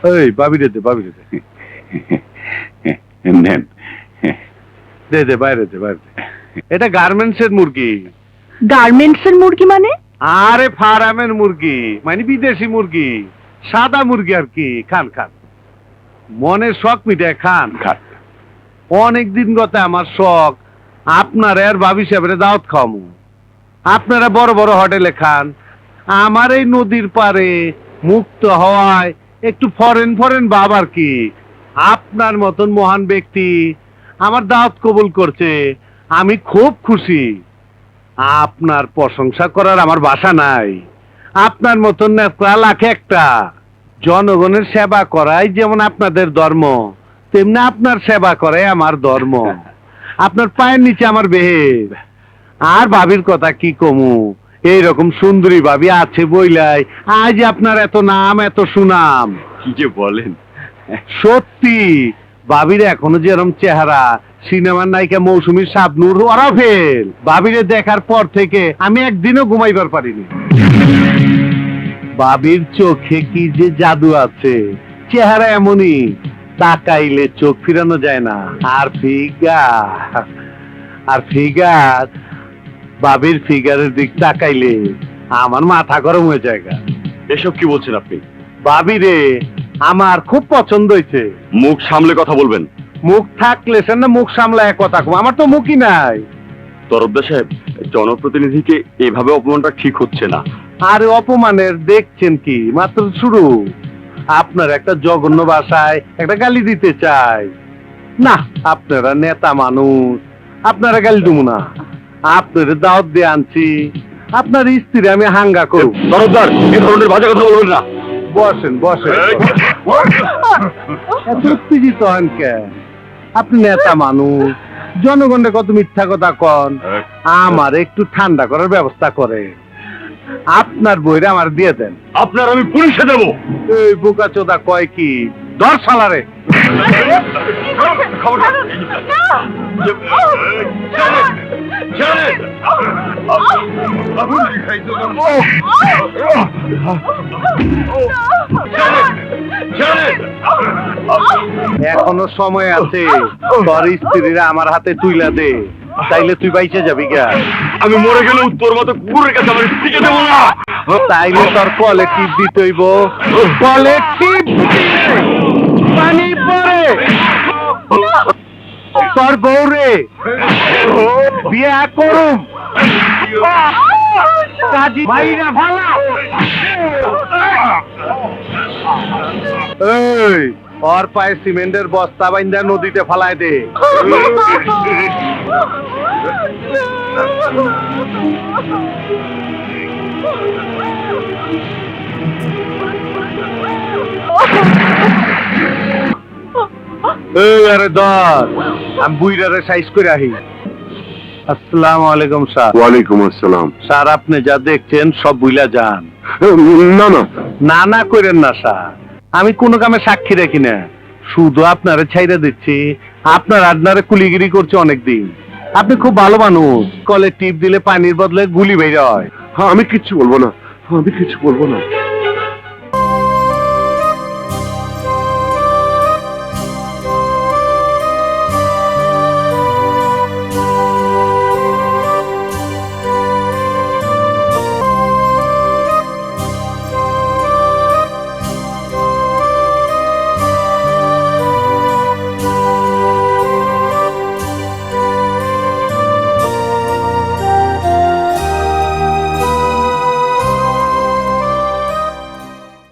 ওই বাবি রে দে, বাবি রে দে। নেন। দে দে, বাইরে দে, বাইরে দে। এটা গার্মেন্টস এর মুরগি। গার্মেন্টস এর মুরগি মানে? আরে ফার্মের মুরগি, মানে বিদেশি মুরগি, সাদা মুরগি আর কি। খান খান, মনের শখ মিটায় খান। খান। অনেকদিন গত আমার শখ আপনার আর ভাবি সাহেবের দাওয়াত খাওয়ামু। আপনারা বড় বড় হোটেলে খান, আমার এই নদীর পারে মুক্ত হওয়ায় একটু ফরেন ফরেন ভাব আর কি। আপনার মতন মহান ব্যক্তি আমার দাওয়াত কবুল করছে, আমি খুব খুশি। আপনার প্রশংসা করার আমার ভাষা নাই। আপনার মতন নেতা লাখে একটা। জনগণের সেবা করাই যেমন আপনাদের ধর্ম, তেমনি আপনার সেবা করাই আমার ধর্ম। আপনার পায়ের নিচে আমার বেহের। আর ভাবির কথা কি কমু, এইরকম সুন্দরী ভাবি আছে বইলাই আজ আপনার এত নাম, এত সুনাম। কি যে বলেন! সত্যি, ভাবির এখনো যেরকম চেহারা, সিনেমার নায়িকা মৌসুমী শাবনূর ওরা ফেল। ভাবিরে দেখার পর থেকে আমি একদিনও ঘুমাইবার পারিনি। ভাবির চোখে কি যে জাদু আছে, চেহারা এমনই, তাকাইলে চোখ ফিরানো যায় না। আর ফিগার, ভাবির ফিগারের দিক তাকাইলে আমার মাথা গরম হয়ে যায়। এসব কি বলছেন আপনি? ভাবিরে আমার খুব পছন্দ হয়েছে। মুখ সামলে কথা বলবেন। মুখ থাকলে সে না মুখ সামলায় কথা কম, আমার তো মুখই নাই। তরফদার সাহেব, জনপ্রতিনিধিকে এভাবে অপমানটা ঠিক হচ্ছে না। আরে অপমানের দেখছেন কি, মাত্র শুরু। আপনার একটা জঘন্য ভাষায় একটা গালি দিতে চাই না। আপনারা নেতা মানুষ, আপনারা গালি দেবো না। আপনার দাওয়াত দিয়ে আনছি, আপনার স্ত্রী আমি হাঙ্গা করব। তরফদার, এ ধরনের বাজে কথা বলবেন না। বসেন বসেন। এত উত্তেজিত হন কেন? আপনি নেতা মানুষ, জনগণের কত মিথ্যা কথা কন। আমার একটু ঠান্ডা করার ব্যবস্থা করে। আপনার বইরে আমার দিয়ে দেন। আপনার আমি পুলিশে দেবো। এই বোকা চোদা কয় কি, ধর শালারে। এখনো সময় আছে, তোর স্ত্রীরা আমার হাতে তুইলা দে, তাইলে তুই বাইচে যাবি গা। আমি মরে গেলে তোর মতো কুকুরের কাছে আমার স্ত্রীকে দেবো না। তাইলে তোর কলে টিপ দিতে হইব। কলে টিপ পানি পরে তোর বউরে বিয়া করুম। কাজী ভাইরা ভালা। এই ওর পায়ে সিমেন্টের বস্তা বাইন্দা নদীতে ফালায় দে। এই আরে ধর, আমি বুইরারে সাইজ করে আহি। আসসালামু আলাইকুম স্যার। ওয়ালাইকুম আসসালাম। স্যার, আপনি যা দেখছেন সব বুইলা যান। না না, না না করেন না স্যার, আমি কোনো কামে সাক্ষী রাখি না, শুধু আপনারে ছাইরা দিচ্ছি। আপনার আড্ডারে কুলিগিরি করছে অনেকদিন। আপনি খুব ভালো মানুষ, কলে টিপ দিলে পানির বদলে গুলি বের হয়। হ্যাঁ, আমি কিচ্ছু বলবো না, আমি কিচ্ছু বলবো না।